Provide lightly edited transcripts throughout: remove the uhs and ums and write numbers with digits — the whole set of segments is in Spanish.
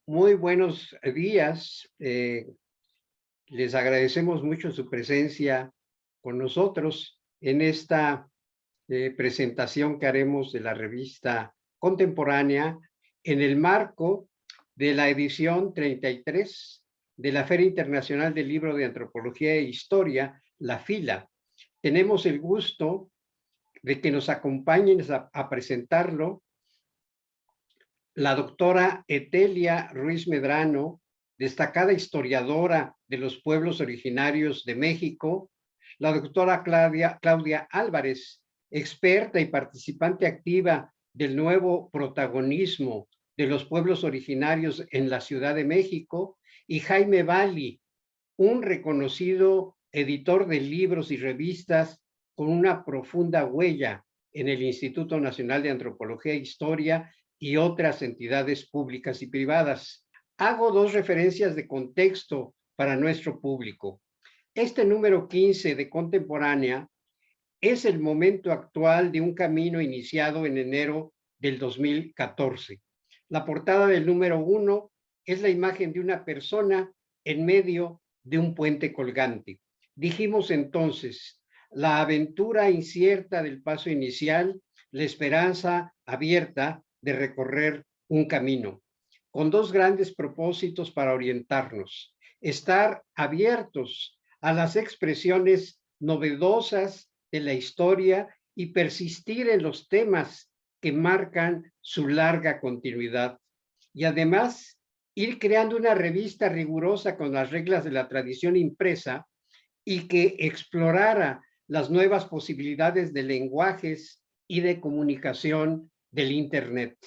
Muy buenos días. Les agradecemos mucho su presencia con nosotros en esta presentación que haremos de la revista contemporánea en el marco de la edición 33 de la Feria Internacional del Libro de Antropología e Historia, la FILA. Tenemos el gusto de que nos acompañen a presentarlo la doctora Etelia Ruiz Medrano, destacada historiadora de los pueblos originarios de México, la doctora Claudia Álvarez, experta y participante activa del nuevo protagonismo de los pueblos originarios en la Ciudad de México, y Jaime Valli, un reconocido editor de libros y revistas con una profunda huella en el Instituto Nacional de Antropología e Historia y otras entidades públicas y privadas. Hago dos referencias de contexto para nuestro público. Este número 15 de Contemporánea es el momento actual de un camino iniciado en enero del 2014. La portada del número 1 es la imagen de una persona en medio de un puente colgante. Dijimos entonces, la aventura incierta del paso inicial, la esperanza abierta de recorrer un camino, con dos grandes propósitos para orientarnos: estar abiertos a las expresiones novedosas de la historia y persistir en los temas que marcan su larga continuidad. Y además, ir creando una revista rigurosa con las reglas de la tradición impresa y que explorara las nuevas posibilidades de lenguajes y de comunicación del Internet.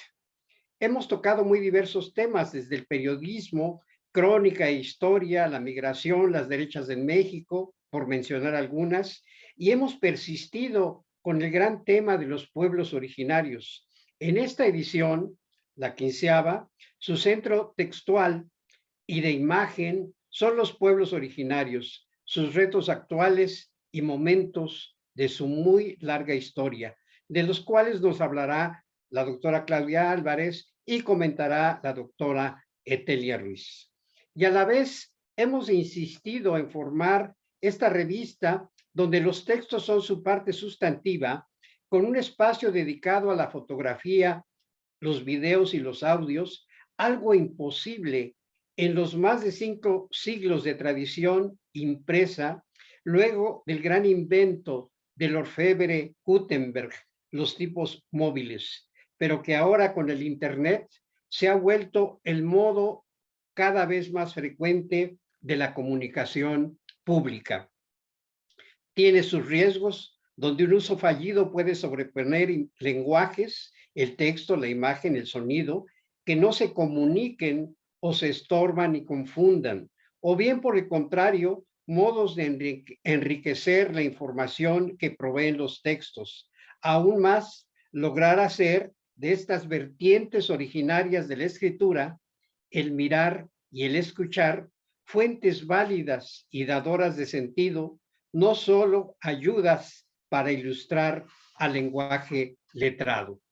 Hemos tocado muy diversos temas, desde el periodismo, crónica e historia, la migración, las derechas en México, por mencionar algunas, y hemos persistido con el gran tema de los pueblos originarios. En esta edición, la 15ª, su centro textual y de imagen son los pueblos originarios, sus retos actuales y momentos de su muy larga historia, de los cuales nos hablará la doctora Claudia Álvarez y comentará la doctora Etelia Ruiz. Y a la vez hemos insistido en formar esta revista donde los textos son su parte sustantiva, con un espacio dedicado a la fotografía, los videos y los audios, algo imposible en los más de 5 siglos de tradición impresa, luego del gran invento del orfebre Gutenberg, los tipos móviles, pero que ahora con el Internet se ha vuelto el modo cada vez más frecuente de la comunicación pública. Tiene sus riesgos, donde un uso fallido puede sobreponer lenguajes, el texto, la imagen, el sonido, que no se comuniquen o se estorban y confundan, o bien por el contrario, modos de enriquecer la información que proveen los textos. Aún más, lograr hacer de estas vertientes originarias de la escritura, el mirar y el escuchar, fuentes válidas y dadoras de sentido, no solo ayudas para ilustrar al lenguaje letrado.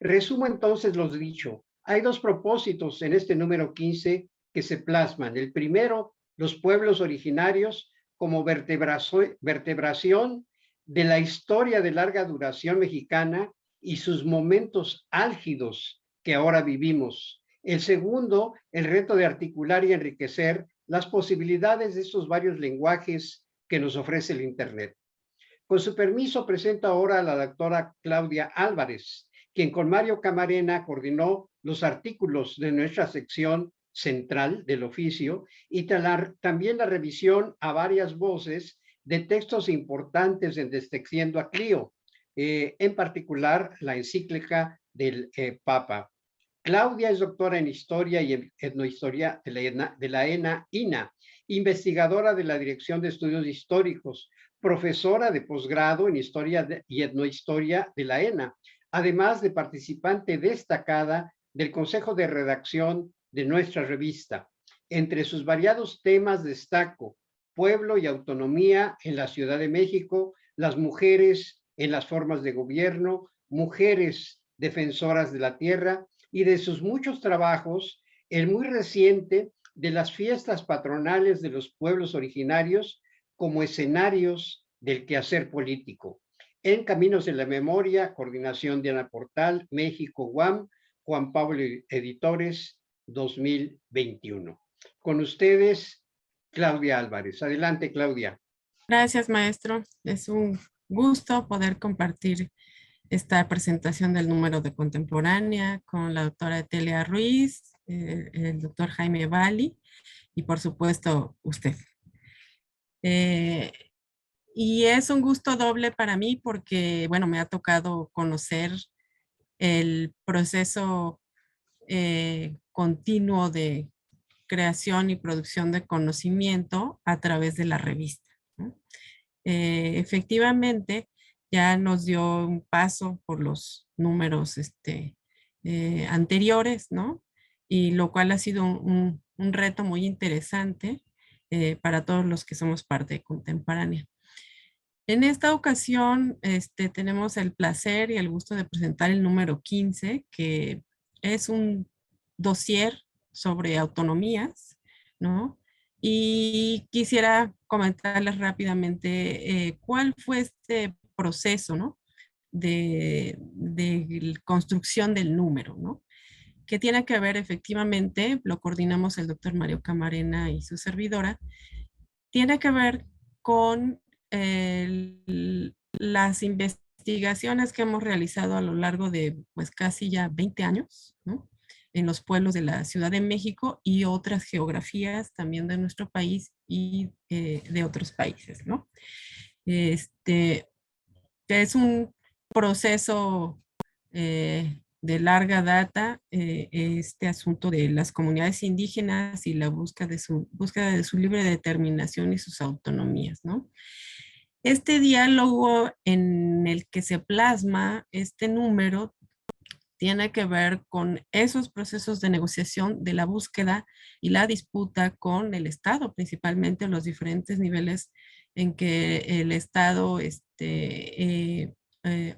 Resumo entonces los dicho. Hay dos propósitos en este número 15 que se plasman. El primero, los pueblos originarios como vertebración de la historia de larga duración mexicana y sus momentos álgidos que ahora vivimos. El segundo, el reto de articular y enriquecer las posibilidades de estos varios lenguajes que nos ofrece el Internet. Con su permiso, presento ahora a la doctora Claudia Álvarez, quien con Mario Camarena coordinó los artículos de nuestra sección central del oficio y también la revisión a varias voces de textos importantes en Destexiendo a Clio, en particular la encíclica del Papa. Claudia es doctora en Historia y Etnohistoria de la ENA-INA, investigadora de la Dirección de Estudios Históricos, profesora de posgrado en Historia y Etnohistoria de la ENA, además de participante destacada del Consejo de Redacción de nuestra revista. Entre sus variados temas destaco pueblo y autonomía en la Ciudad de México, las mujeres en las formas de gobierno, mujeres defensoras de la tierra, y de sus muchos trabajos el muy reciente de las fiestas patronales de los pueblos originarios como escenarios del quehacer político. En Caminos de la Memoria, coordinación de Ana Portal, México, UAM, Juan Pablo Editores, 2021. Con ustedes, Claudia Álvarez. Adelante, Claudia. Gracias, maestro. Es un gusto poder compartir esta presentación del número de contemporánea con la doctora Etelia Ruiz, el doctor Jaime Valli y por supuesto usted. Y es un gusto doble para mí porque, bueno, me ha tocado conocer el proceso continuo de creación y producción de conocimiento a través de la revista, ¿no? Efectivamente, ya nos dio un paso por los números anteriores, ¿no? Y lo cual ha sido un reto muy interesante para todos los que somos parte de Contemporánea. En esta ocasión, tenemos el placer y el gusto de presentar el número 15, que es un dossier sobre autonomías, ¿no? Y quisiera comentarles rápidamente cuál fue este proceso, ¿no? De construcción del número, ¿no? Que tiene que ver efectivamente, lo coordinamos el doctor Mario Camarena y su servidora, tiene que ver con las investigaciones que hemos realizado a lo largo de pues casi ya 20 años, ¿no? En los pueblos de la Ciudad de México y otras geografías también de nuestro país y de otros países, ¿no? Que es un proceso de larga data, este asunto de las comunidades indígenas y la búsqueda de su libre determinación y sus autonomías, ¿no? Este diálogo en el que se plasma este número tiene que ver con esos procesos de negociación de la búsqueda y la disputa con el Estado, principalmente los diferentes niveles en que el Estado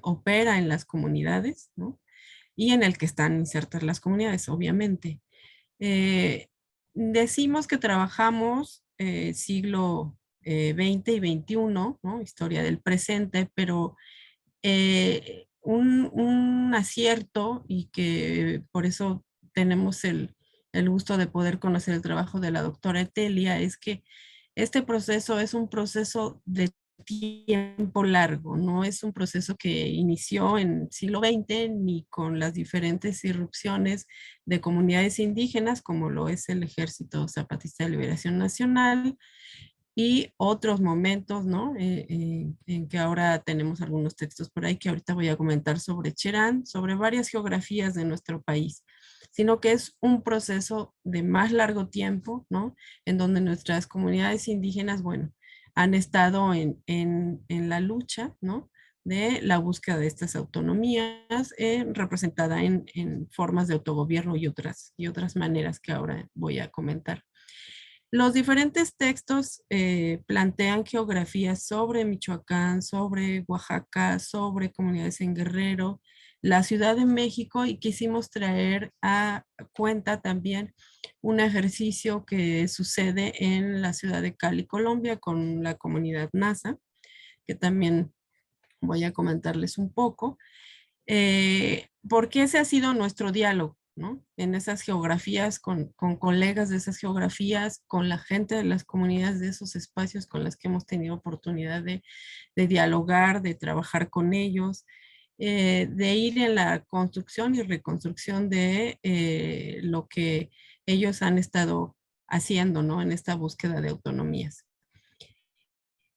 opera en las comunidades, ¿no? Y en el que están insertas las comunidades, obviamente. Eh, Decimos que trabajamos siglo XX y XXI, ¿no? Historia del presente, pero un acierto y que por eso tenemos el gusto de poder conocer el trabajo de la doctora Etelia es que este proceso es un proceso de tiempo largo, no es un proceso que inició en siglo XX ni con las diferentes irrupciones de comunidades indígenas como lo es el Ejército Zapatista de Liberación Nacional, y otros momentos, ¿no? En que ahora tenemos algunos textos por ahí que ahorita voy a comentar sobre Cherán, sobre varias geografías de nuestro país, sino que es un proceso de más largo tiempo, ¿no? En donde nuestras comunidades indígenas, bueno, han estado en la lucha, ¿no? De la búsqueda de estas autonomías, representada en formas de autogobierno y otras maneras que ahora voy a comentar. Los diferentes textos plantean geografías sobre Michoacán, sobre Oaxaca, sobre comunidades en Guerrero, la Ciudad de México, y quisimos traer a cuenta también un ejercicio que sucede en la ciudad de Cali, Colombia, con la comunidad NASA, que también voy a comentarles un poco. Porque ese ha sido nuestro diálogo, ¿no? En esas geografías, con colegas de esas geografías, con la gente de las comunidades de esos espacios con las que hemos tenido oportunidad de dialogar, de trabajar con ellos, de ir en la construcción y reconstrucción de lo que ellos han estado haciendo, ¿no? En esta búsqueda de autonomías.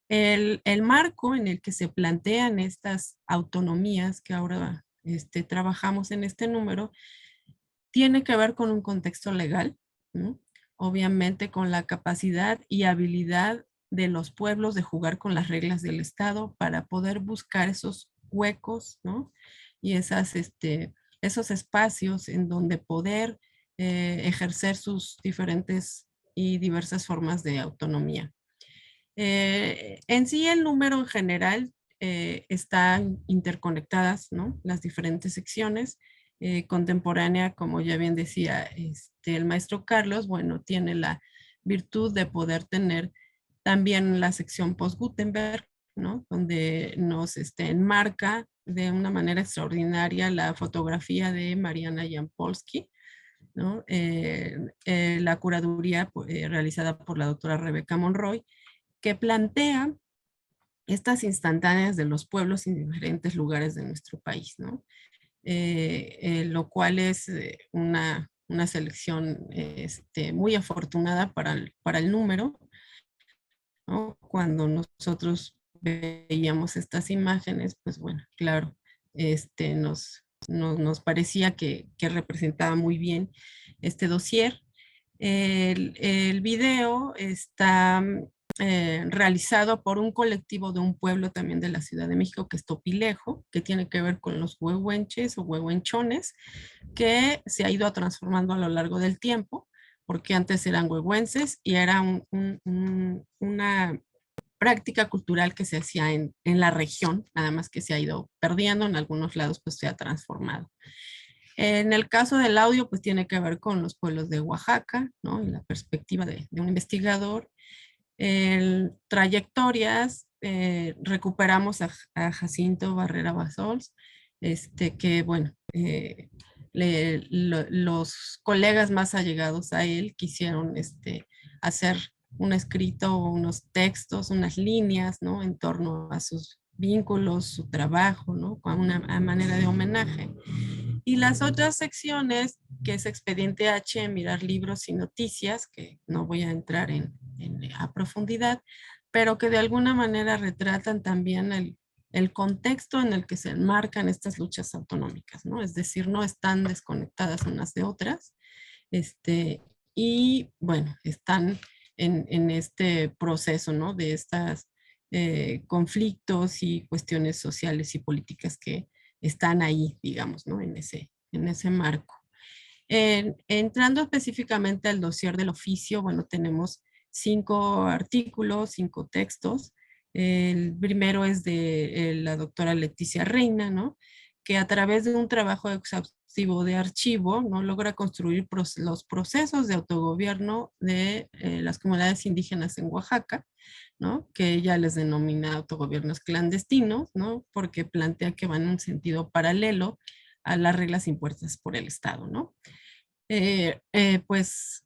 El marco en el que se plantean estas autonomías que ahora trabajamos en este número tiene que ver con un contexto legal, ¿no? Obviamente con la capacidad y habilidad de los pueblos de jugar con las reglas del Estado para poder buscar esos huecos, ¿no? Y esos espacios en donde poder ejercer sus diferentes y diversas formas de autonomía. En sí, el número en general están interconectadas, ¿no? Las diferentes secciones. contemporánea, como ya bien decía el maestro Carlos, bueno, tiene la virtud de poder tener también la sección post-Gutenberg, ¿no? Donde nos enmarca de una manera extraordinaria la fotografía de Mariana Jampolsky, ¿no? La curaduría realizada por la doctora Rebeca Monroy, que plantea estas instantáneas de los pueblos en diferentes lugares de nuestro país, ¿no? Lo cual es una selección muy afortunada para el número, ¿no? Cuando nosotros veíamos estas imágenes, pues bueno, claro, nos parecía que representaba muy bien este dossier. El video está realizado por un colectivo de un pueblo también de la Ciudad de México, que es Topilejo, que tiene que ver con los huehuenches o huehuenchones, que se ha ido transformando a lo largo del tiempo, porque antes eran huehuenses y era una práctica cultural que se hacía en la región, nada más que se ha ido perdiendo, en algunos lados pues se ha transformado. En el caso del audio, pues tiene que ver con los pueblos de Oaxaca, ¿no? En la perspectiva de un investigador. En trayectorias, recuperamos a Jacinto Barrera Basols, que bueno, los colegas más allegados a él quisieron hacer un escrito, unos textos, unas líneas, ¿no? En torno a sus vínculos, su trabajo, ¿no? Con una manera de homenaje. Y las otras secciones, que es Expediente H, mirar libros y noticias, que no voy a entrar a profundidad, pero que de alguna manera retratan también el contexto en el que se enmarcan estas luchas autonómicas, ¿no? Es decir, no están desconectadas unas de otras, y bueno, están en este proceso, ¿no? De estos conflictos y cuestiones sociales y políticas que están ahí, digamos, ¿no? En ese marco. Entrando específicamente al dossier del oficio, bueno, tenemos 5 artículos, 5 textos. El primero es de la doctora Leticia Reina, ¿no? Que a través de un trabajo exhaustivo de archivo, ¿no? Logra construir los procesos de autogobierno de las comunidades indígenas en Oaxaca, ¿no? Que ella les denomina autogobiernos clandestinos, ¿no? Porque plantea que van en un sentido paralelo a las reglas impuestas por el Estado, ¿no? Pues,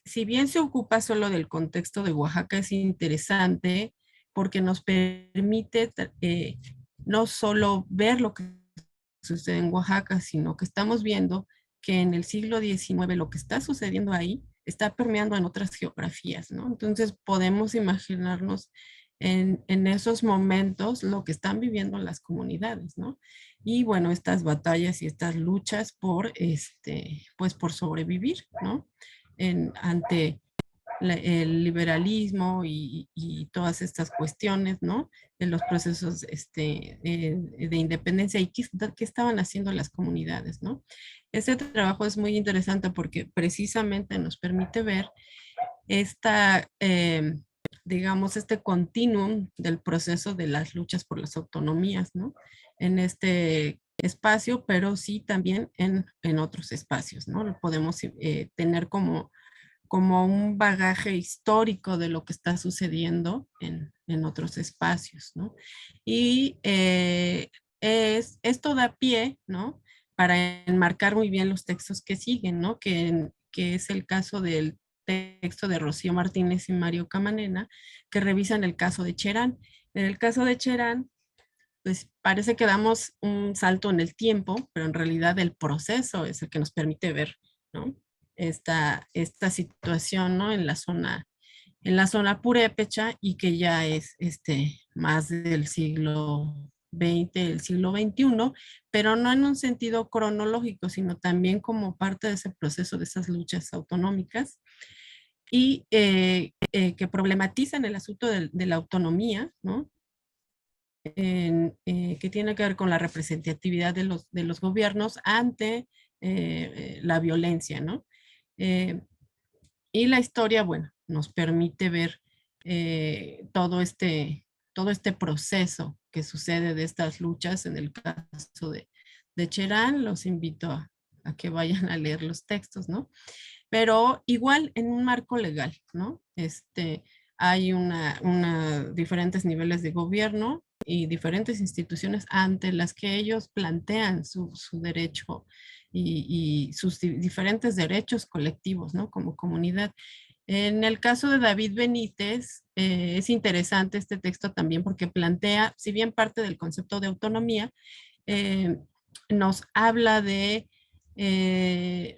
si bien se ocupa solo del contexto de Oaxaca, es interesante porque nos permite no solo ver lo que sucede en Oaxaca, sino que estamos viendo que en el siglo XIX lo que está sucediendo ahí está permeando en otras geografías, ¿no? Entonces podemos imaginarnos en esos momentos lo que están viviendo las comunidades, ¿no? Y bueno, estas batallas y estas luchas por, pues por sobrevivir, ¿no? Ante el liberalismo y todas estas cuestiones, ¿no? De los procesos de independencia y qué estaban haciendo las comunidades, ¿no? Este trabajo es muy interesante porque precisamente nos permite ver esta, digamos, este continuum del proceso de las luchas por las autonomías, ¿no? En este espacio, pero sí también en otros espacios, ¿no? Lo podemos tener como un bagaje histórico de lo que está sucediendo en otros espacios, ¿no? Y esto da pie, ¿no? Para enmarcar muy bien los textos que siguen, ¿no? Que es el caso del texto de Rocío Martínez y Mario Camanena, que revisan el caso de Cherán. En el caso de Cherán, pues parece que damos un salto en el tiempo, pero en realidad el proceso es el que nos permite ver, ¿no? Esta situación, ¿no? En la zona purépecha y que ya es más del siglo XX, el siglo XXI, pero no en un sentido cronológico, sino también como parte de ese proceso de esas luchas autonómicas y que problematizan el asunto de la autonomía, ¿no? Que tiene que ver con la representatividad de los gobiernos ante la violencia, ¿no? Eh, y la historia, bueno, nos permite ver todo este proceso que sucede de estas luchas en el caso de Cherán, los invito a que vayan a leer los textos, ¿no? Pero igual en un marco legal, ¿no? Hay diferentes niveles de gobierno y diferentes instituciones ante las que ellos plantean su derecho y sus diferentes derechos colectivos, ¿no? Como comunidad. En el caso de David Benítez, es interesante este texto también porque plantea, si bien parte del concepto de autonomía, eh, nos habla de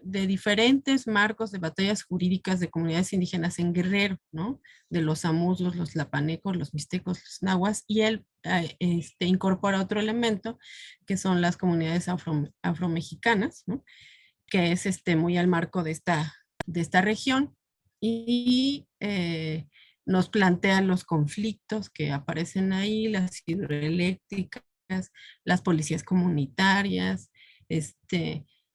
diferentes marcos de batallas jurídicas de comunidades indígenas en Guerrero, ¿no? De los amuzos, los lapanecos, los mixtecos, los nahuas, y él incorpora otro elemento que son las comunidades afromexicanas, ¿no? Que es muy al marco de esta región y nos plantean los conflictos que aparecen ahí, las hidroeléctricas, las policías comunitarias,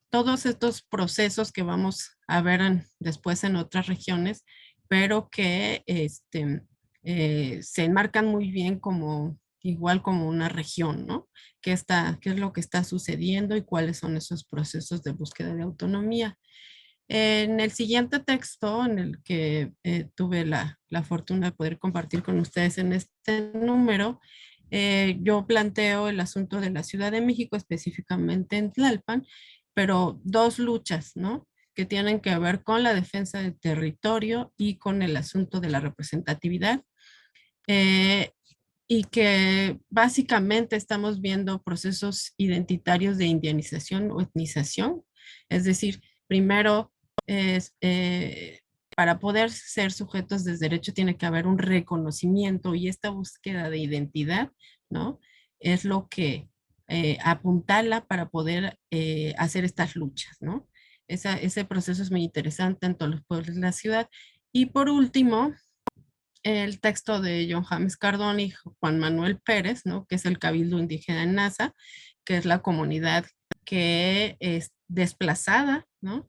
todos estos procesos que vamos a ver después en otras regiones, pero que se enmarcan muy bien como igual como una región, ¿no? Qué es lo que está sucediendo y cuáles son esos procesos de búsqueda de autonomía. En el siguiente texto, en el que tuve la fortuna de poder compartir con ustedes en este número, yo planteo el asunto de la Ciudad de México, específicamente en Tlalpan, pero dos luchas, ¿no? Que tienen que ver con la defensa del territorio y con el asunto de la representatividad. Eh, y que básicamente estamos viendo procesos identitarios de indianización o etnización. Es decir, primero, es, para poder ser sujetos de derecho tiene que haber un reconocimiento y esta búsqueda de identidad, ¿no? Es lo que apuntala para poder hacer estas luchas, ¿no? Ese proceso es muy interesante en todos los pueblos de la ciudad. Y por último, el texto de John James Cardón y Juan Manuel Pérez, ¿no? Que es el Cabildo Indígena en NASA, que es la comunidad que es desplazada, ¿no?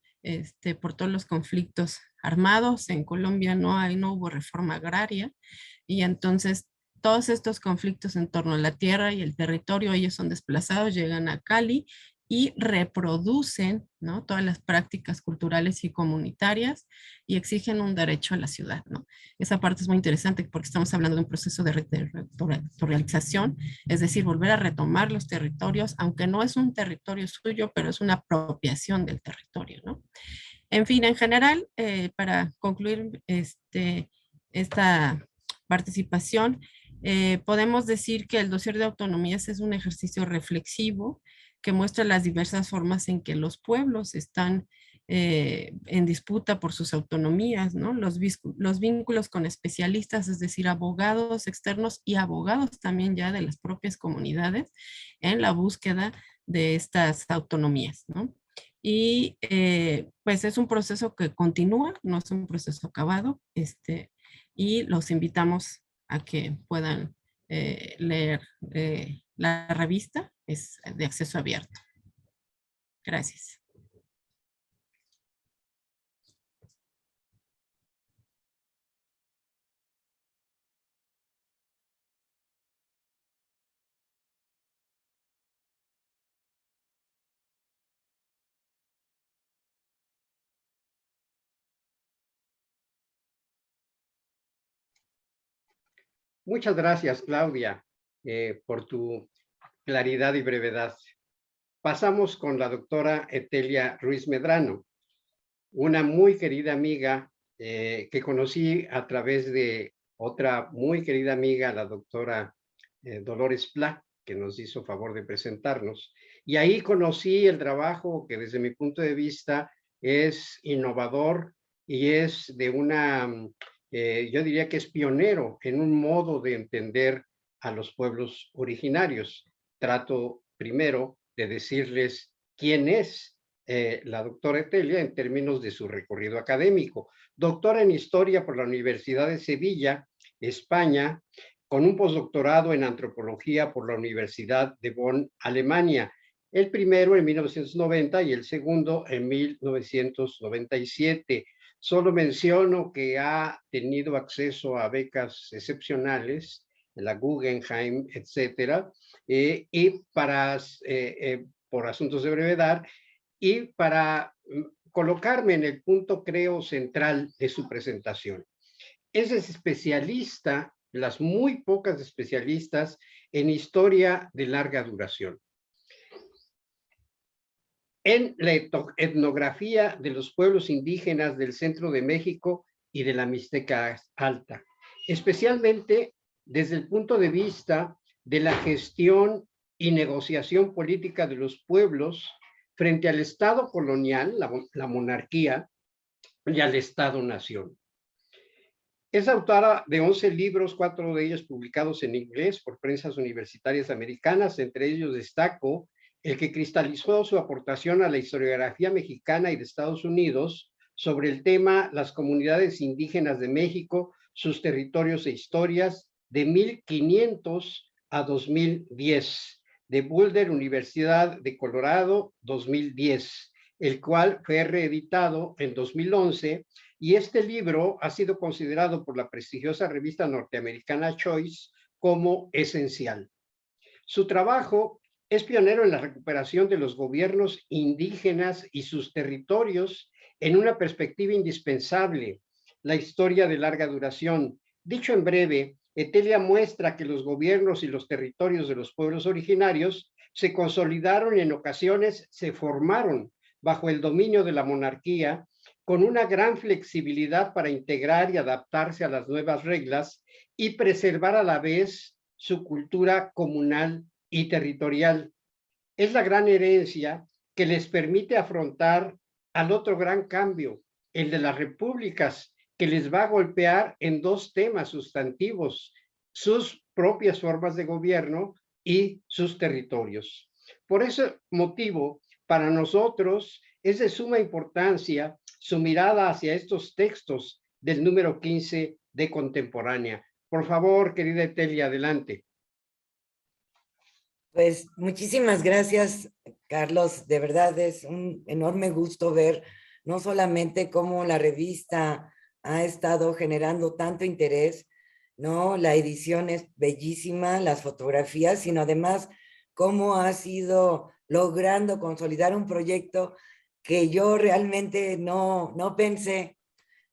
Por todos los conflictos armados. En Colombia no hubo reforma agraria y entonces todos estos conflictos en torno a la tierra y el territorio, ellos son desplazados, llegan a Cali y reproducen, ¿no? Todas las prácticas culturales y comunitarias y exigen un derecho a la ciudad, ¿no? Esa parte es muy interesante porque estamos hablando de un proceso de territorialización, es decir, volver a retomar los territorios, aunque no es un territorio suyo, pero es una apropiación del territorio, ¿no? En fin, en general, para concluir esta participación, podemos decir que el dossier de autonomías es un ejercicio reflexivo que muestra las diversas formas en que los pueblos están en disputa por sus autonomías, ¿no? Los vínculos con especialistas, es decir, abogados externos y abogados también ya de las propias comunidades en la búsqueda de estas autonomías, ¿no? Y pues es un proceso que continúa, no es un proceso acabado, y los invitamos a que puedan leer la revista, es de acceso abierto. Gracias. Muchas gracias, Claudia, por tu claridad y brevedad. Pasamos con la doctora Etelia Ruiz Medrano, una muy querida amiga que conocí a través de otra muy querida amiga, la doctora Dolores Pla, que nos hizo favor de presentarnos. Y ahí conocí el trabajo que desde mi punto de vista es innovador y es de yo diría que es pionero en un modo de entender a los pueblos originarios. Trato primero de decirles quién es la doctora Etelia en términos de su recorrido académico. Doctora en Historia por la Universidad de Sevilla, España, con un postdoctorado en Antropología por la Universidad de Bonn, Alemania. El primero en 1990 y el segundo en 1997. Solo menciono que ha tenido acceso a becas excepcionales, la Guggenheim, etcétera, y para por asuntos de brevedad, y para colocarme en el punto, creo, central de su presentación. Es especialista, las muy pocas especialistas en historia de larga duración, en la etnografía de los pueblos indígenas del centro de México y de la Mixteca Alta, especialmente desde el punto de vista de la gestión y negociación política de los pueblos frente al Estado colonial, la monarquía, y al Estado-nación. Es autora de 11 libros, 4 de ellos publicados en inglés por prensas universitarias americanas. Entre ellos destaco el que cristalizó su aportación a la historiografía mexicana y de Estados Unidos sobre el tema Las comunidades indígenas de México, sus territorios e historias, de 1500 a 2010, de Boulder, Universidad de Colorado, 2010, el cual fue reeditado en 2011, y este libro ha sido considerado por la prestigiosa revista norteamericana Choice como esencial. Su trabajo es pionero en la recuperación de los gobiernos indígenas y sus territorios en una perspectiva indispensable, la historia de larga duración. Dicho en breve, Etelia muestra que los gobiernos y los territorios de los pueblos originarios se consolidaron y en ocasiones se formaron bajo el dominio de la monarquía, con una gran flexibilidad para integrar y adaptarse a las nuevas reglas y preservar a la vez su cultura comunal y territorial. Es la gran herencia que les permite afrontar al otro gran cambio, el de las repúblicas, que les va a golpear en dos temas sustantivos: sus propias formas de gobierno y sus territorios. Por ese motivo, para nosotros es de suma importancia su mirada hacia estos textos del número 15 de Contemporánea. Por favor, querida Etelia, adelante. Pues muchísimas gracias, Carlos. De verdad es un enorme gusto ver no solamente cómo la revista ha estado generando tanto interés, ¿no? La edición es bellísima, las fotografías, sino además cómo ha sido logrando consolidar un proyecto que yo realmente no pensé,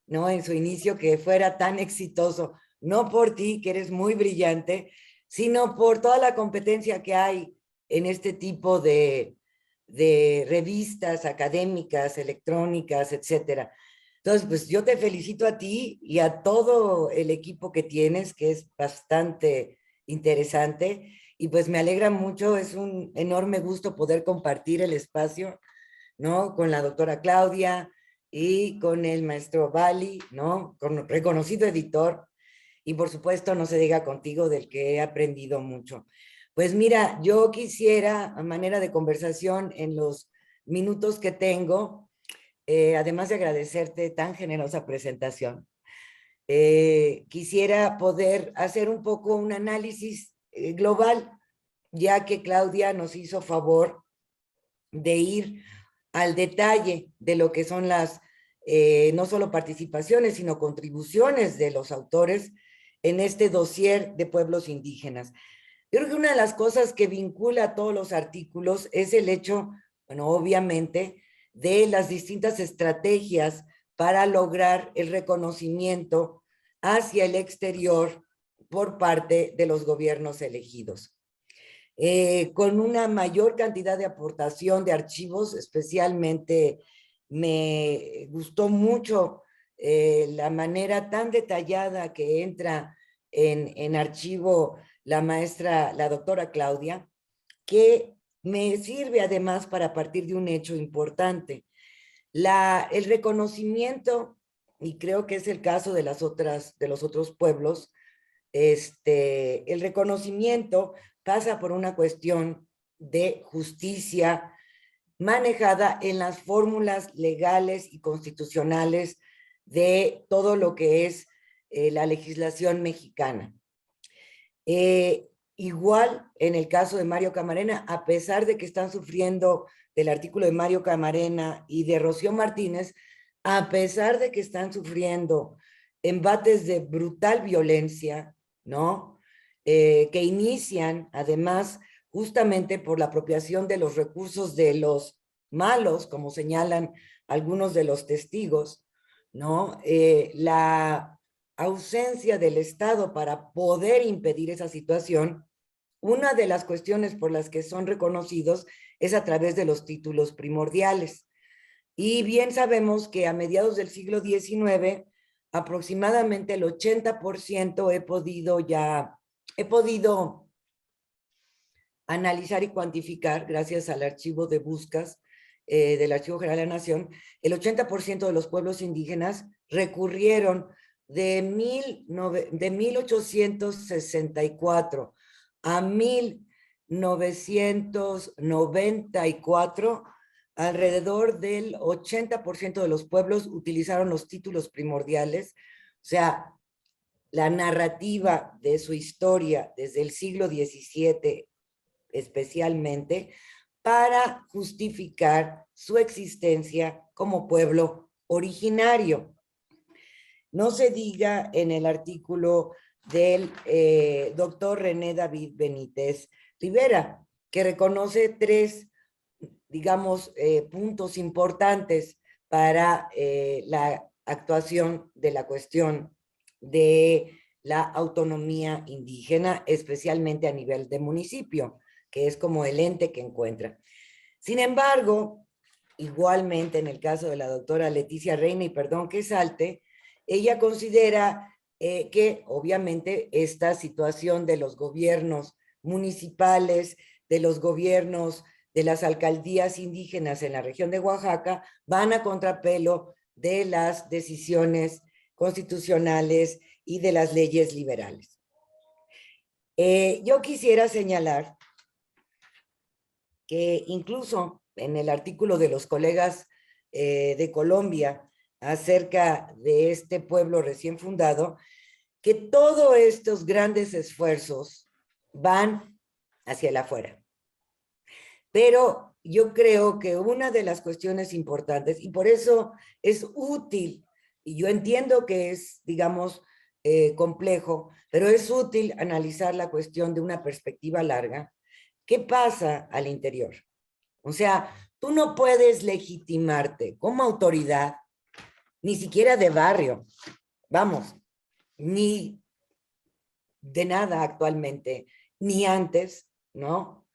¿no? En su inicio que fuera tan exitoso, no por ti, que eres muy brillante, sino por toda la competencia que hay en este tipo de revistas académicas, electrónicas, etcétera. Entonces, pues yo te felicito a ti y a todo el equipo que tienes, que es bastante interesante, y pues me alegra mucho, es un enorme gusto poder compartir el espacio, ¿no? Con la doctora Claudia y con el maestro Bali, ¿no? Con reconocido editor, y por supuesto no se diga contigo, del que he aprendido mucho. Pues mira, yo quisiera, a manera de conversación en los minutos que tengo, además de agradecerte tan generosa presentación, quisiera poder hacer un poco un análisis global, ya que Claudia nos hizo favor de ir al detalle de lo que son las, no solo participaciones, sino contribuciones de los autores en este dossier de pueblos indígenas. Yo creo que una de las cosas que vincula a todos los artículos es el hecho, bueno, obviamente, de las distintas estrategias para lograr el reconocimiento hacia el exterior por parte de los gobiernos elegidos. Con una mayor cantidad de aportación de archivos, especialmente me gustó mucho la manera tan detallada que entra en archivo la doctora Claudia, que me sirve además para partir de un hecho importante. El reconocimiento, y creo que es el caso de los otros pueblos, el reconocimiento pasa por una cuestión de justicia manejada en las fórmulas legales y constitucionales de todo lo que es la legislación mexicana. Igual en el caso de Mario Camarena, a pesar de que están sufriendo del artículo de Mario Camarena y de Rocío Martínez, a pesar de que están sufriendo embates de brutal violencia, ¿no? Que inician además justamente por la apropiación de los recursos de los malos, como señalan algunos de los testigos, ¿no? La ausencia del Estado para poder impedir esa situación, una de las cuestiones por las que son reconocidos es a través de los títulos primordiales. Y bien sabemos que a mediados del siglo XIX, aproximadamente el 80% he podido analizar y cuantificar, gracias al archivo de búsquedas del Archivo General de la Nación, el 80% de los pueblos indígenas recurrieron de 1864 a 1994, alrededor del 80% de los pueblos utilizaron los títulos primordiales, o sea, la narrativa de su historia desde el siglo XVII especialmente, para justificar su existencia como pueblo originario. No se diga en el artículo del doctor René David Benítez Rivera, que reconoce tres, digamos, puntos importantes para la actuación de la cuestión de la autonomía indígena, especialmente a nivel de municipio, que es como el ente que encuentra. Sin embargo, igualmente en el caso de la doctora Leticia Reina, y perdón que salte, ella considera que obviamente esta situación de los gobiernos municipales, de los gobiernos de las alcaldías indígenas en la región de Oaxaca, van a contrapelo de las decisiones constitucionales y de las leyes liberales. Yo quisiera señalar que incluso en el artículo de los colegas de Colombia acerca de este pueblo recién fundado, que todos estos grandes esfuerzos van hacia el afuera. Pero yo creo que una de las cuestiones importantes, y por eso es útil, y yo entiendo que es, digamos, complejo, pero es útil analizar la cuestión de una perspectiva larga. ¿Qué pasa al interior? O sea, tú no puedes legitimarte como autoridad, ni siquiera de barrio, vamos, ni de nada actualmente, ni antes, ¿no?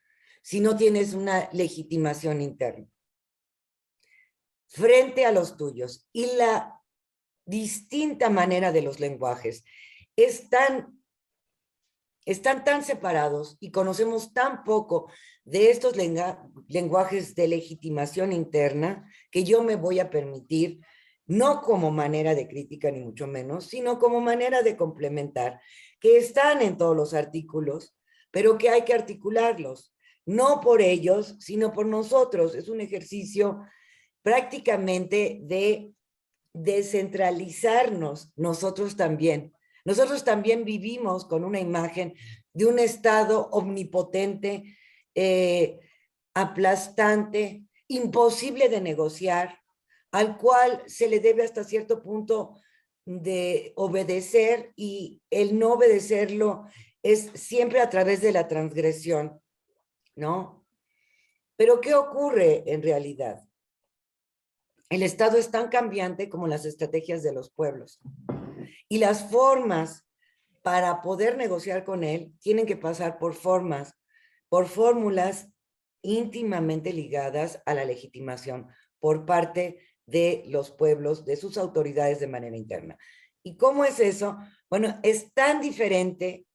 Si no tienes una legitimación interna frente a los tuyos. Y la distinta manera de los lenguajes están tan separados y conocemos tan poco de estos lenguajes de legitimación interna, que yo me voy a permitir, no como manera de crítica ni mucho menos, sino como manera de complementar, que están en todos los artículos, pero que hay que articularlos, no por ellos, sino por nosotros. Es un ejercicio prácticamente de descentralizarnos nosotros también. Nosotros también vivimos con una imagen de un Estado omnipotente, aplastante, imposible de negociar, al cual se le debe hasta cierto punto de obedecer, y el no obedecerlo es siempre a través de la transgresión, ¿no? Pero ¿qué ocurre en realidad? El Estado es tan cambiante como las estrategias de los pueblos. Y las formas para poder negociar con él tienen que pasar por fórmulas íntimamente ligadas a la legitimación por parte de los pueblos, de sus autoridades de manera interna. ¿Y cómo es eso? Bueno, es tan diferente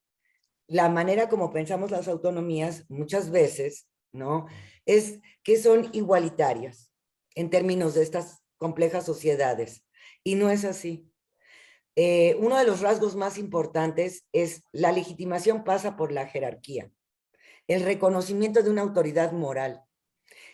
la manera como pensamos las autonomías muchas veces, ¿no? Es que son igualitarias en términos de estas complejas sociedades. Y no es así. Uno de los rasgos más importantes es la legitimación pasa por la jerarquía, el reconocimiento de una autoridad moral,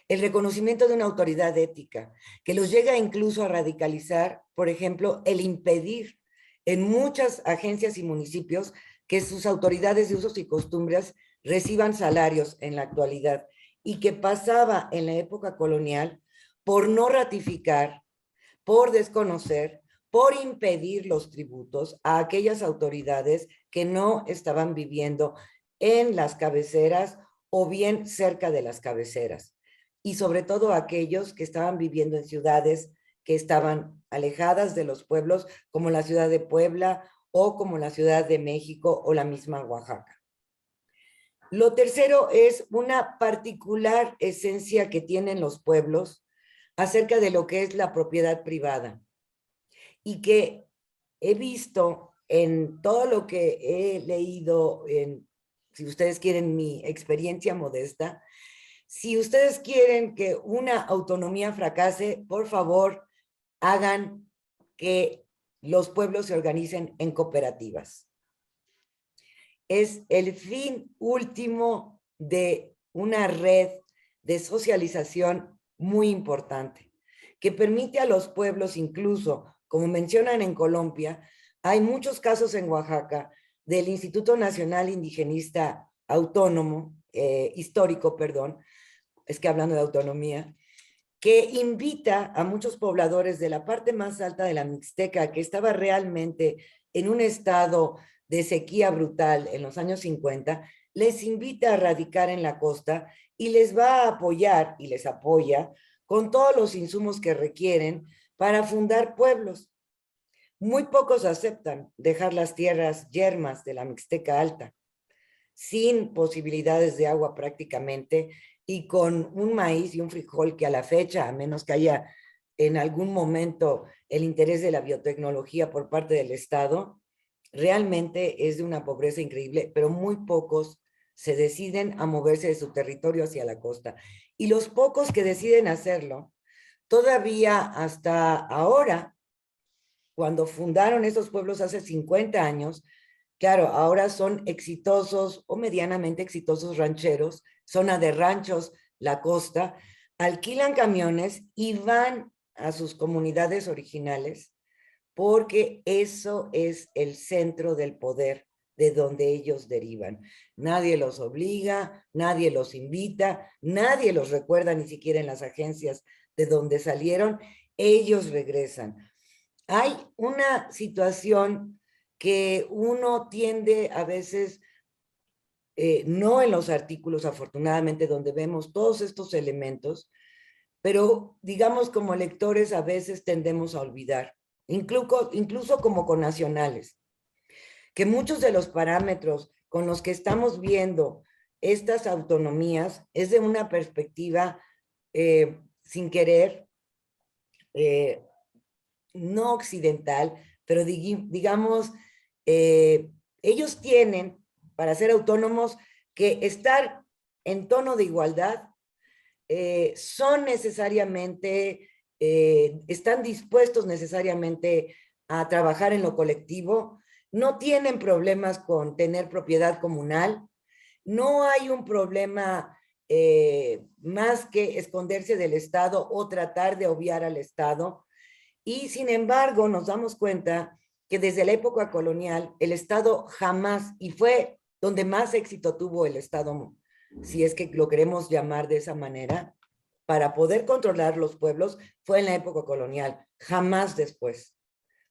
el reconocimiento de una autoridad ética, que los llega incluso a radicalizar, por ejemplo, el impedir en muchas agencias y municipios que sus autoridades de usos y costumbres reciban salarios en la actualidad, y que pasaba en la época colonial por no ratificar, por desconocer, por impedir los tributos a aquellas autoridades que no estaban viviendo en las cabeceras o bien cerca de las cabeceras. Y sobre todo aquellos que estaban viviendo en ciudades que estaban alejadas de los pueblos, como la ciudad de Puebla o como la Ciudad de México o la misma Oaxaca. Lo tercero es una particular esencia que tienen los pueblos acerca de lo que es la propiedad privada y que he visto en todo lo que he leído, si ustedes quieren mi experiencia modesta, si ustedes quieren que una autonomía fracase, por favor, hagan que los pueblos se organicen en cooperativas. Es el fin último de una red de socialización muy importante, que permite a los pueblos, incluso, como mencionan en Colombia, hay muchos casos en Oaxaca del Instituto Nacional Indigenista Autónomo, histórico, perdón, es que hablando de autonomía, que invita a muchos pobladores de la parte más alta de la Mixteca, que estaba realmente en un estado de sequía brutal en los años 50, les invita a radicar en la costa y les va a apoyar y les apoya con todos los insumos que requieren para fundar pueblos. Muy pocos aceptan dejar las tierras yermas de la Mixteca Alta, sin posibilidades de agua prácticamente, y con un maíz y un frijol que a la fecha, a menos que haya en algún momento el interés de la biotecnología por parte del Estado, realmente es de una pobreza increíble, pero muy pocos se deciden a moverse de su territorio hacia la costa. Y los pocos que deciden hacerlo, todavía hasta ahora, cuando fundaron esos pueblos hace 50 años, claro, ahora son exitosos o medianamente exitosos rancheros, zona de ranchos, la costa, alquilan camiones y van a sus comunidades originales porque eso es el centro del poder de donde ellos derivan. Nadie los obliga, nadie los invita, nadie los recuerda ni siquiera en las agencias de donde salieron, ellos regresan. Hay una situación que uno tiende a veces, no en los artículos afortunadamente donde vemos todos estos elementos, pero digamos como lectores a veces tendemos a olvidar, incluso como connacionales, que muchos de los parámetros con los que estamos viendo estas autonomías es de una perspectiva sin querer, no occidental, pero digamos, ellos tienen, para ser autónomos, que estar en tono de igualdad, son necesariamente, están dispuestos necesariamente a trabajar en lo colectivo, no tienen problemas con tener propiedad comunal, no hay un problema más que esconderse del Estado o tratar de obviar al Estado. Y sin embargo, nos damos cuenta que desde la época colonial, el Estado jamás, y fue donde más éxito tuvo el Estado, si es que lo queremos llamar de esa manera, para poder controlar los pueblos, fue en la época colonial, jamás después.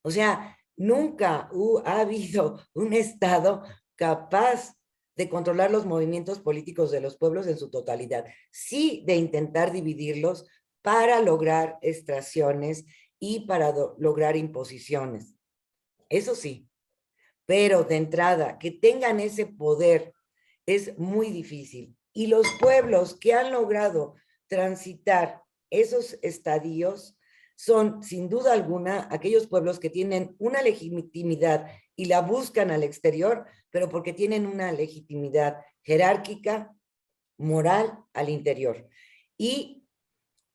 O sea, nunca ha habido un Estado capaz de controlar los movimientos políticos de los pueblos en su totalidad, sí de intentar dividirlos para lograr extracciones y para lograr imposiciones. Eso sí, pero de entrada, que tengan ese poder es muy difícil. Y los pueblos que han logrado transitar esos estadios son, sin duda alguna, aquellos pueblos que tienen una legitimidad y la buscan al exterior, pero porque tienen una legitimidad jerárquica, moral al interior. Y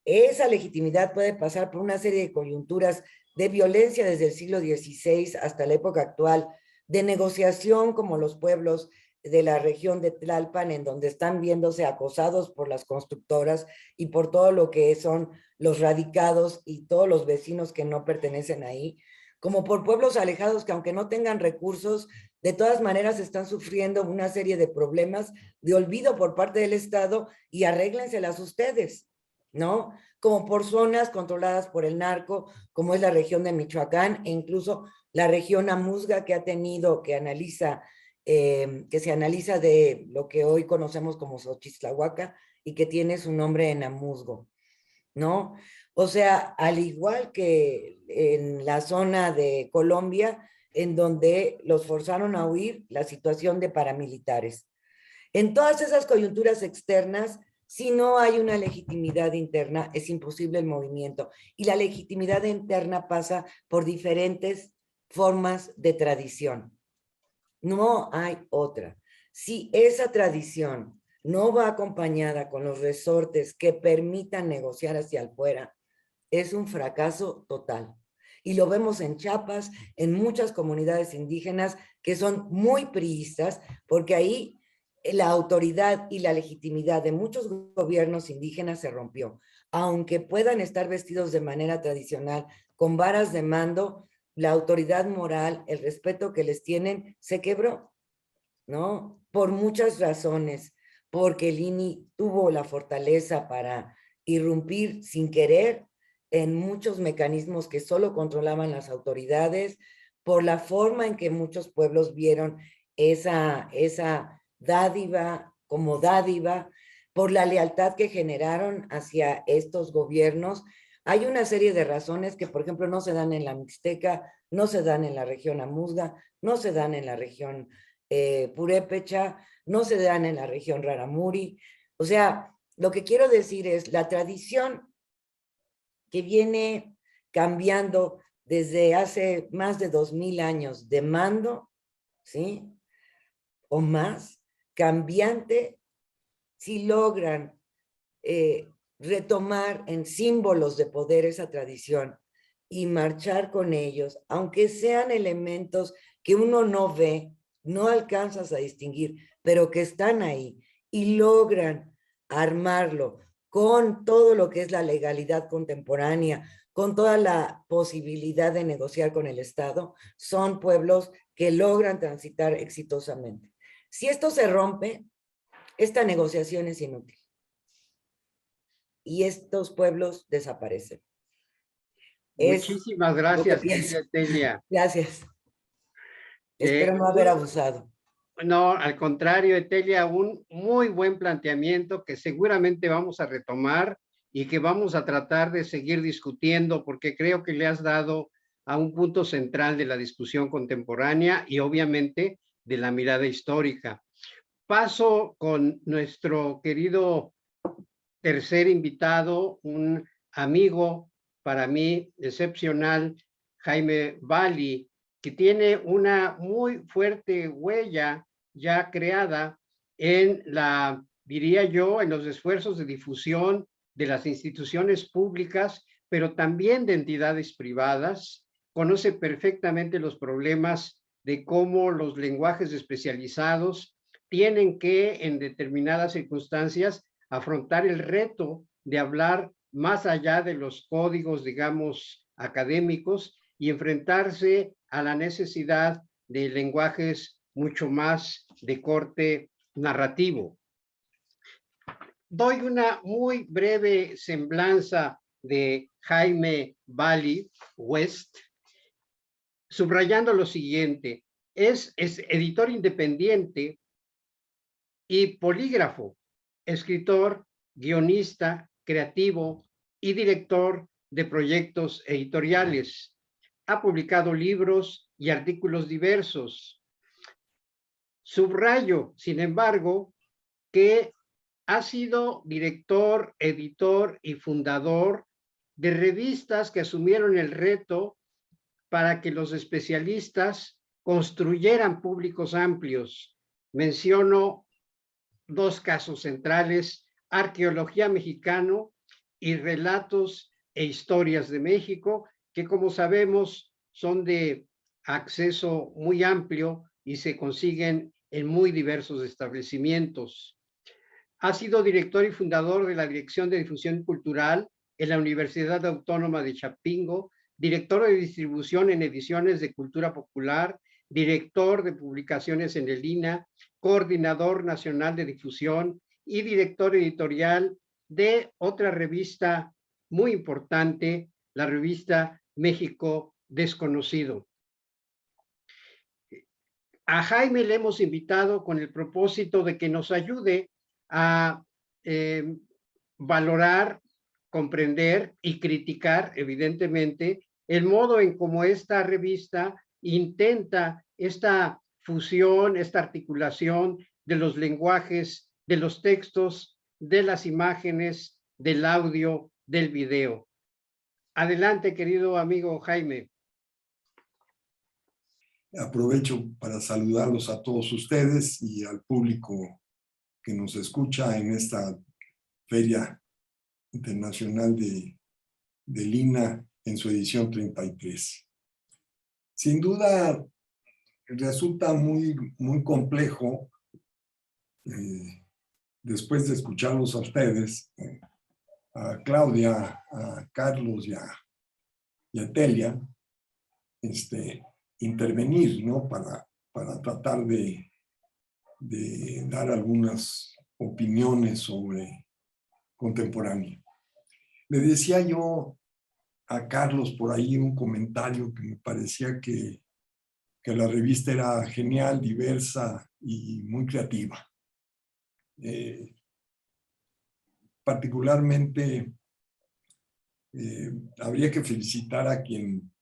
esa legitimidad puede pasar por una serie de coyunturas de violencia desde el siglo XVI hasta la época actual, de negociación como los pueblos de la región de Tlalpan, en donde están viéndose acosados por las constructoras y por todo lo que son los radicados y todos los vecinos que no pertenecen ahí, como por pueblos alejados que aunque no tengan recursos, de todas maneras están sufriendo una serie de problemas de olvido por parte del Estado y arréglenselas ustedes, ¿no? Como por zonas controladas por el narco, como es la región de Michoacán, e incluso la región Amuzga que ha tenido, que analiza que se analiza de lo que hoy conocemos como Xochitlahuaca y que tiene su nombre en Amuzgo, ¿no? O sea, al igual que en la zona de Colombia, en donde los forzaron a huir, la situación de paramilitares. En todas esas coyunturas externas, si no hay una legitimidad interna, es imposible el movimiento. Y la legitimidad interna pasa por diferentes formas de tradición. No hay otra. Si esa tradición no va acompañada con los resortes que permitan negociar hacia afuera, es un fracaso total. Y lo vemos en Chiapas, en muchas comunidades indígenas que son muy priistas, porque ahí la autoridad y la legitimidad de muchos gobiernos indígenas se rompió. Aunque puedan estar vestidos de manera tradicional, con varas de mando, la autoridad moral, el respeto que les tienen, se quebró, ¿no? Por muchas razones, porque el INI tuvo la fortaleza para irrumpir sin querer en muchos mecanismos que solo controlaban las autoridades, por la forma en que muchos pueblos vieron esa dádiva como dádiva, por la lealtad que generaron hacia estos gobiernos. Hay una serie de razones que, por ejemplo, no se dan en la Mixteca, no se dan en la región Amuzga, no se dan en la región Purépecha, no se dan en la región Raramuri. O sea, lo que quiero decir es la tradición que viene cambiando desde hace más de 2000 años de mando, ¿sí? O más, cambiante, si logran retomar en símbolos de poder esa tradición y marchar con ellos, aunque sean elementos que uno no ve, no alcanzas a distinguir, pero que están ahí y logran armarlo con todo lo que es la legalidad contemporánea, con toda la posibilidad de negociar con el Estado, son pueblos que logran transitar exitosamente. Si esto se rompe, esta negociación es inútil. Y estos pueblos desaparecen. Muchísimas gracias, querida Etelia. Gracias. Espero no haber abusado. No, al contrario, Etelia, un muy buen planteamiento que seguramente vamos a retomar y que vamos a tratar de seguir discutiendo, porque creo que le has dado a un punto central de la discusión contemporánea y obviamente de la mirada histórica. Paso con nuestro querido tercer invitado, un amigo para mí excepcional, Jaime Valli, que tiene una muy fuerte huella ya creada en la, diría yo, en los esfuerzos de difusión de las instituciones públicas, pero también de entidades privadas. Conoce perfectamente los problemas de cómo los lenguajes especializados tienen que, en determinadas circunstancias, afrontar el reto de hablar más allá de los códigos, digamos, académicos y enfrentarse a la necesidad de lenguajes mucho más de corte narrativo. Doy una muy breve semblanza de Jaime Valli West, subrayando lo siguiente: es editor independiente y polígrafo, escritor, guionista, creativo y director de proyectos editoriales. Ha publicado libros y artículos diversos. Subrayo, sin embargo, que ha sido director, editor y fundador de revistas que asumieron el reto para que los especialistas construyeran públicos amplios. Menciono dos casos centrales: Arqueología Mexicano y Relatos e Historias de México, que, como sabemos, son de acceso muy amplio y se consiguen en muy diversos establecimientos. Ha sido director y fundador de la Dirección de Difusión Cultural en la Universidad Autónoma de Chapingo, director de distribución en ediciones de cultura popular, director de publicaciones en el INA, coordinador nacional de difusión y director editorial de otra revista muy importante, la revista México Desconocido. A Jaime le hemos invitado con el propósito de que nos ayude a valorar, comprender y criticar, evidentemente, el modo en cómo esta revista intenta esta fusión, esta articulación de los lenguajes, de los textos, de las imágenes, del audio, del video. Adelante, querido amigo Jaime. Aprovecho para saludarlos a todos ustedes y al público que nos escucha en esta Feria Internacional de Lina en su edición 33. Sin duda, resulta muy complejo, después de escucharlos a ustedes, a Claudia, a Carlos y a Telia, intervenir, ¿no? Para tratar de dar algunas opiniones sobre contemporáneo. Le decía yo a Carlos por ahí un comentario que me parecía que la revista era genial, diversa y muy creativa. Particularmente, habría que felicitar a quien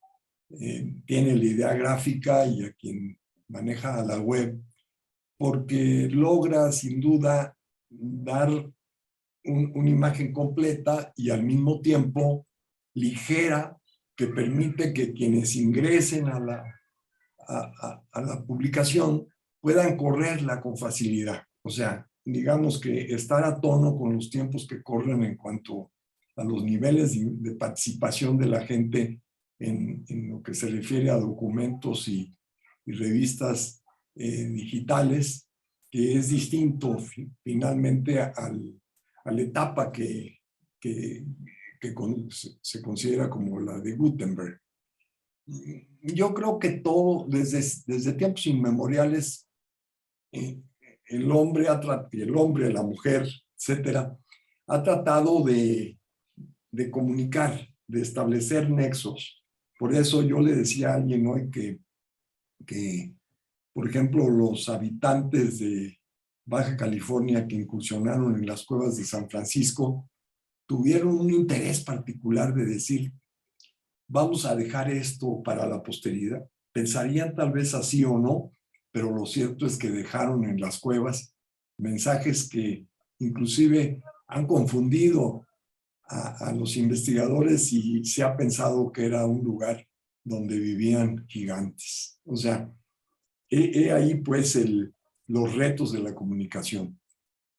tiene la idea gráfica y a quien maneja la web, porque logra sin duda dar una imagen completa y al mismo tiempo ligera, que permite que quienes ingresen a la publicación puedan correrla con facilidad. O sea, digamos que estar a tono con los tiempos que corren en cuanto a los niveles de participación de la gente en lo que se refiere a documentos y revistas digitales, que es distinto finalmente a la etapa que se considera como la de Gutenberg. Yo creo que todo, desde tiempos inmemoriales, el hombre, la mujer, etcétera, ha tratado de comunicar, de establecer nexos. Por eso yo le decía a alguien hoy que, por ejemplo, los habitantes de Baja California que incursionaron en las cuevas de San Francisco tuvieron un interés particular de decir, vamos a dejar esto para la posteridad. Pensarían tal vez así o no, pero lo cierto es que dejaron en las cuevas mensajes que inclusive han confundido a los investigadores y se ha pensado que era un lugar donde vivían gigantes. O sea, he ahí pues los retos de la comunicación.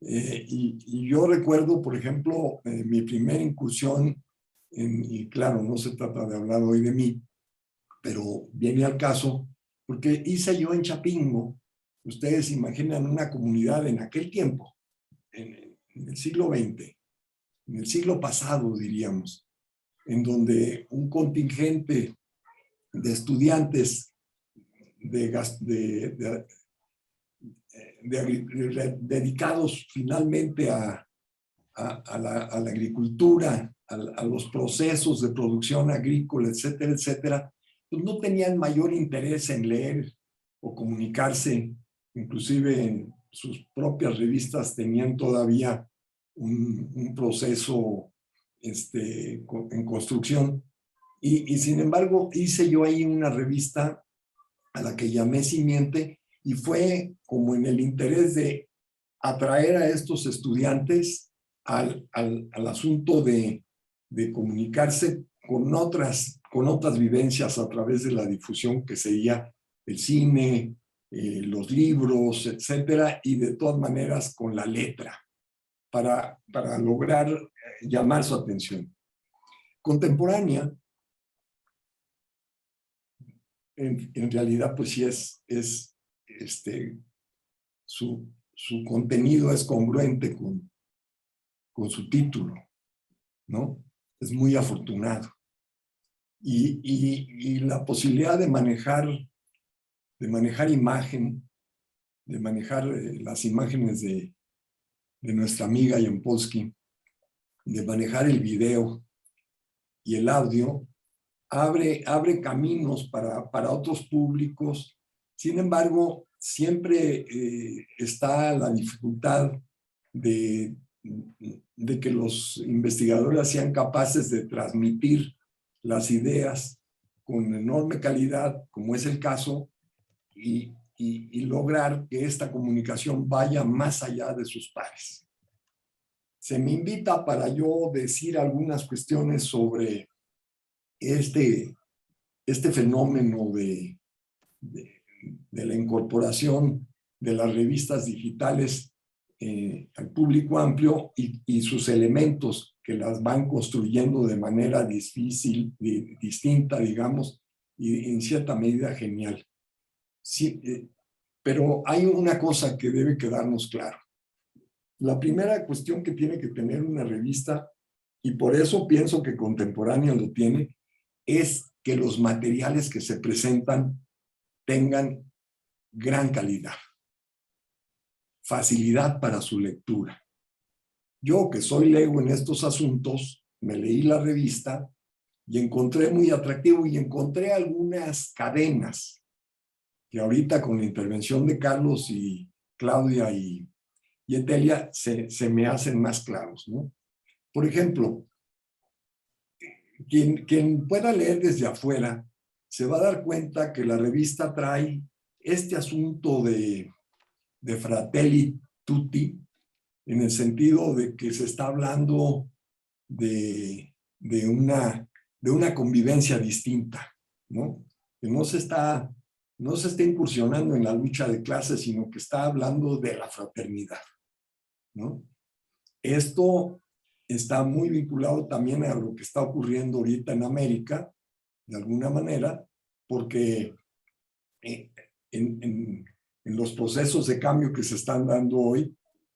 Y yo recuerdo, por ejemplo, mi primera incursión, y claro, no se trata de hablar hoy de mí, pero viene al caso, porque hice yo en Chapingo, ustedes imaginan una comunidad en aquel tiempo, en el siglo XX, en el siglo pasado diríamos, en donde un contingente de estudiantes dedicados finalmente a la agricultura, a los procesos de producción agrícola, etcétera, etcétera, pues no tenían mayor interés en leer o comunicarse, inclusive en sus propias revistas tenían todavía un proceso en construcción. Y sin embargo, hice yo ahí una revista a la que llamé Simiente, y fue como en el interés de atraer a estos estudiantes al asunto de comunicarse con otras vivencias a través de la difusión que sería el cine, los libros, etcétera, y de todas maneras con la letra, para lograr llamar su atención. Contemporánea, en realidad, pues sí es su contenido es congruente con su título, ¿no? Es muy afortunado. Y la posibilidad de manejar imagen, de manejar las imágenes de nuestra amiga Yampolsky, de manejar el video y el audio, abre caminos para otros públicos. Sin embargo, siempre está la dificultad de que los investigadores sean capaces de transmitir las ideas con enorme calidad, como es el caso, y lograr que esta comunicación vaya más allá de sus pares. Se me invita para yo decir algunas cuestiones sobre este fenómeno de la incorporación de las revistas digitales al público amplio y sus elementos que las van construyendo de manera distinta, digamos, y en cierta medida genial. Sí, pero hay una cosa que debe quedarnos claro. La primera cuestión que tiene que tener una revista, y por eso pienso que Contemporánea lo tiene, es que los materiales que se presentan tengan gran calidad, facilidad para su lectura. Yo, que soy lego en estos asuntos, me leí la revista y encontré muy atractivo y encontré algunas cadenas que ahorita con la intervención de Carlos y Claudia y Etelia se me hacen más claros, ¿no? Por ejemplo, quien pueda leer desde afuera se va a dar cuenta que la revista trae este asunto de Fratelli Tutti, en el sentido de que se está hablando de una convivencia distinta, ¿no? Que no se está incursionando en la lucha de clases, sino que está hablando de la fraternidad, ¿no? Esto está muy vinculado también a lo que está ocurriendo ahorita en América, de alguna manera, porque en los procesos de cambio que se están dando hoy,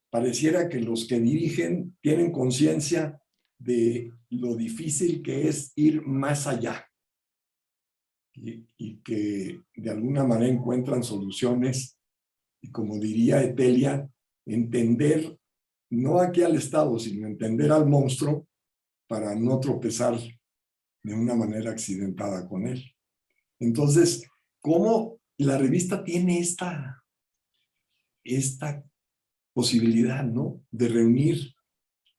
pareciera que los que dirigen tienen conciencia de lo difícil que es ir más allá y que de alguna manera encuentran soluciones y, como diría Etelia, entender no aquí al Estado, sino entender al monstruo para no tropezar de una manera accidentada con él. Entonces, ¿cómo la revista tiene esta posibilidad, ¿no?, de reunir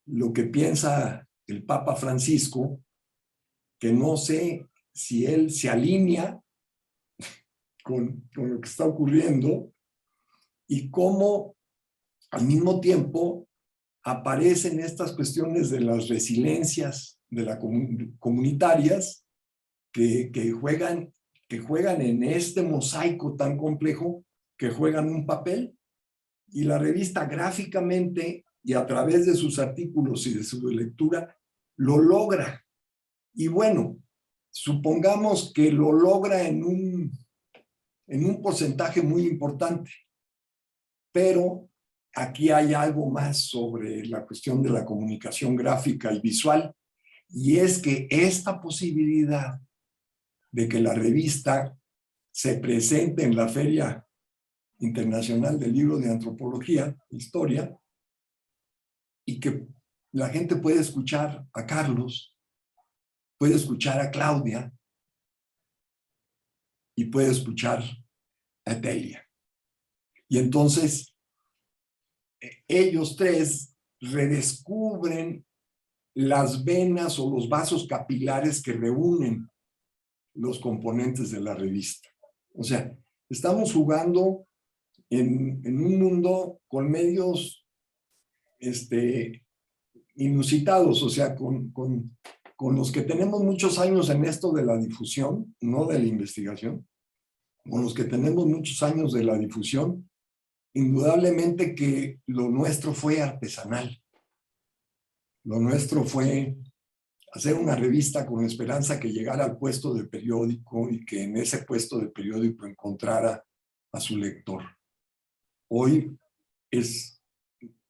lo que piensa el Papa Francisco, que no sé si él se alinea con lo que está ocurriendo, y cómo al mismo tiempo aparecen estas cuestiones de las resiliencias de las comunitarias que juegan en este mosaico tan complejo, que juegan un papel, y la revista gráficamente y a través de sus artículos y de su lectura lo logra. Y bueno, supongamos que lo logra en un porcentaje muy importante, pero aquí hay algo más sobre la cuestión de la comunicación gráfica y visual, y es que esta posibilidad de que la revista se presente en la Feria Internacional del Libro de Antropología, Historia, y que la gente puede escuchar a Carlos, puede escuchar a Claudia y puede escuchar a Etelia. Y entonces ellos tres redescubren las venas o los vasos capilares que reúnen los componentes de la revista. O sea, estamos jugando en un mundo con medios inusitados, o sea, con los que tenemos muchos años en esto de la difusión, no de la investigación, con los que tenemos muchos años de la difusión, indudablemente que lo nuestro fue artesanal. Lo nuestro fue hacer una revista con esperanza que llegara al puesto de periódico y que en ese puesto de periódico encontrara a su lector. Hoy es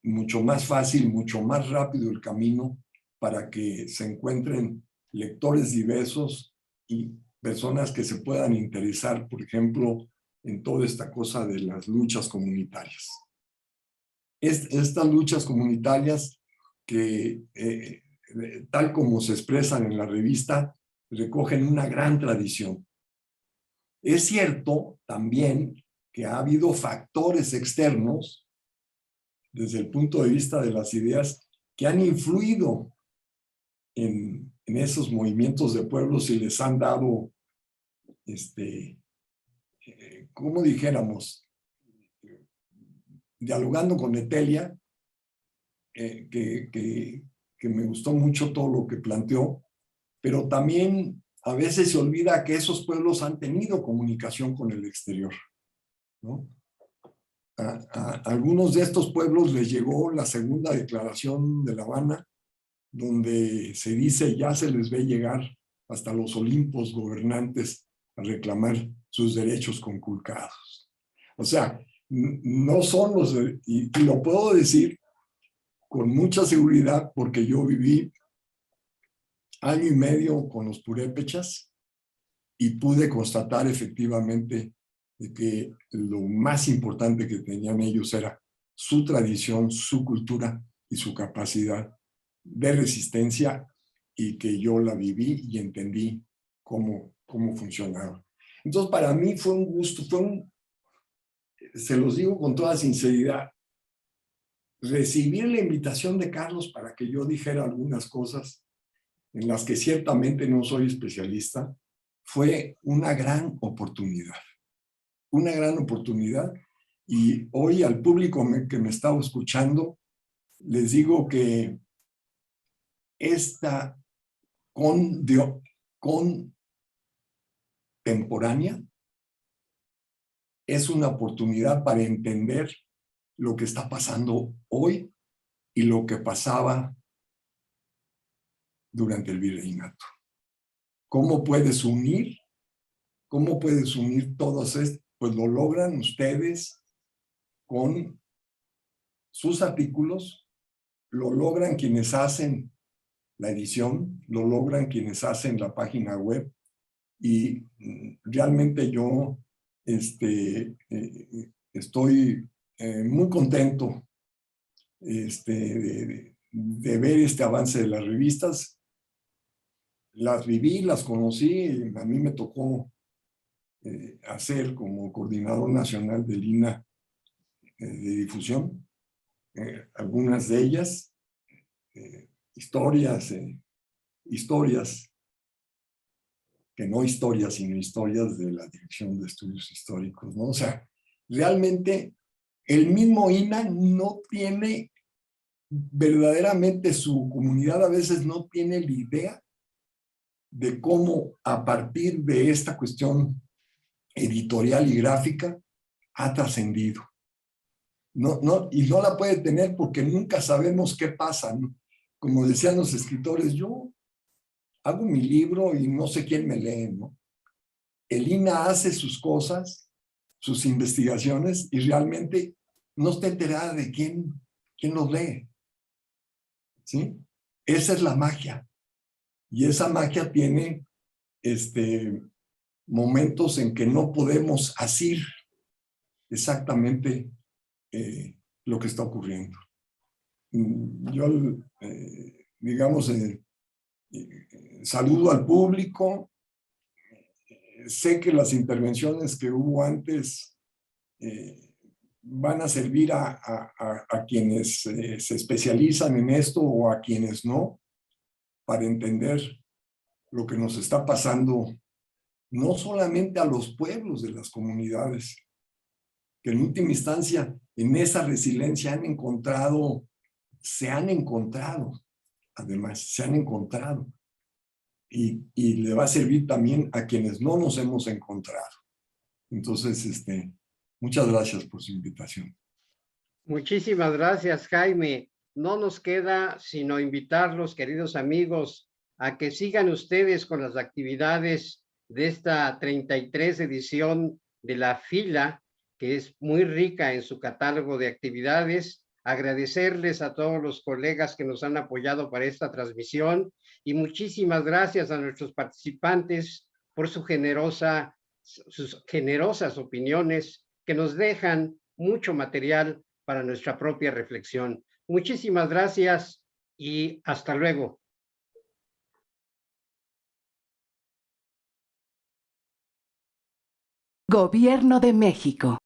mucho más fácil, mucho más rápido el camino para que se encuentren lectores diversos y personas que se puedan interesar, por ejemplo, en toda esta cosa de las luchas comunitarias. Estas luchas comunitarias que, tal como se expresan en la revista, recogen una gran tradición. Es cierto también que ha habido factores externos desde el punto de vista de las ideas que han influido en esos movimientos de pueblos y les han dado, como dijéramos, dialogando con Etelia, que me gustó mucho todo lo que planteó, pero también a veces se olvida que esos pueblos han tenido comunicación con el exterior, ¿no? A algunos de estos pueblos les llegó la segunda declaración de La Habana, donde se dice ya se les ve llegar hasta los Olimpos gobernantes a reclamar sus derechos conculcados. O sea, no son los, y lo puedo decir con mucha seguridad porque yo viví año y medio con los purépechas y pude constatar efectivamente de que lo más importante que tenían ellos era su tradición, su cultura y su capacidad de resistencia, y que yo la viví y entendí cómo funcionaba. Entonces, para mí fue un gusto, se los digo con toda sinceridad, recibir la invitación de Carlos para que yo dijera algunas cosas en las que ciertamente no soy especialista, fue una gran oportunidad. Una gran oportunidad. Y hoy al público que me estaba escuchando, les digo que esta contemporánea es una oportunidad para entender lo que está pasando hoy y lo que pasaba durante el virreinato. ¿Cómo puedes unir? ¿Cómo puedes unir todos estos? Pues lo logran ustedes con sus artículos, lo logran quienes hacen la edición, lo logran quienes hacen la página web, y realmente yo estoy muy contento de ver este avance de las revistas. Las viví, las conocí, a mí me tocó hacer como coordinador nacional del INA de difusión, algunas de ellas, historias que no historias, sino historias de la Dirección de Estudios Históricos, ¿no? O sea, realmente el mismo INA no tiene, verdaderamente su comunidad a veces no tiene la idea de cómo a partir de esta cuestión editorial y gráfica ha trascendido. Y no la puede tener porque nunca sabemos qué pasa, ¿no? Como decían los escritores, yo hago mi libro y no sé quién me lee, ¿no? El INA hace sus cosas, sus investigaciones, y realmente no está enterada de quién los lee, ¿sí? Esa es la magia. Y esa magia tiene momentos en que no podemos asir exactamente lo que está ocurriendo. Yo, digamos, saludo al público. Sé que las intervenciones que hubo antes van a servir a quienes se especializan en esto o a quienes no, para entender lo que nos está pasando, no solamente a los pueblos de las comunidades, que en última instancia en esa resiliencia se han encontrado, además, se han encontrado. Y le va a servir también a quienes no nos hemos encontrado. Entonces, muchas gracias por su invitación. Muchísimas gracias, Jaime. No nos queda sino invitarlos, queridos amigos, a que sigan ustedes con las actividades de esta 33 edición de la FILA, que es muy rica en su catálogo de actividades. Agradecerles a todos los colegas que nos han apoyado para esta transmisión, y muchísimas gracias a nuestros participantes por sus generosas opiniones que nos dejan mucho material para nuestra propia reflexión. Muchísimas gracias y hasta luego. Gobierno de México.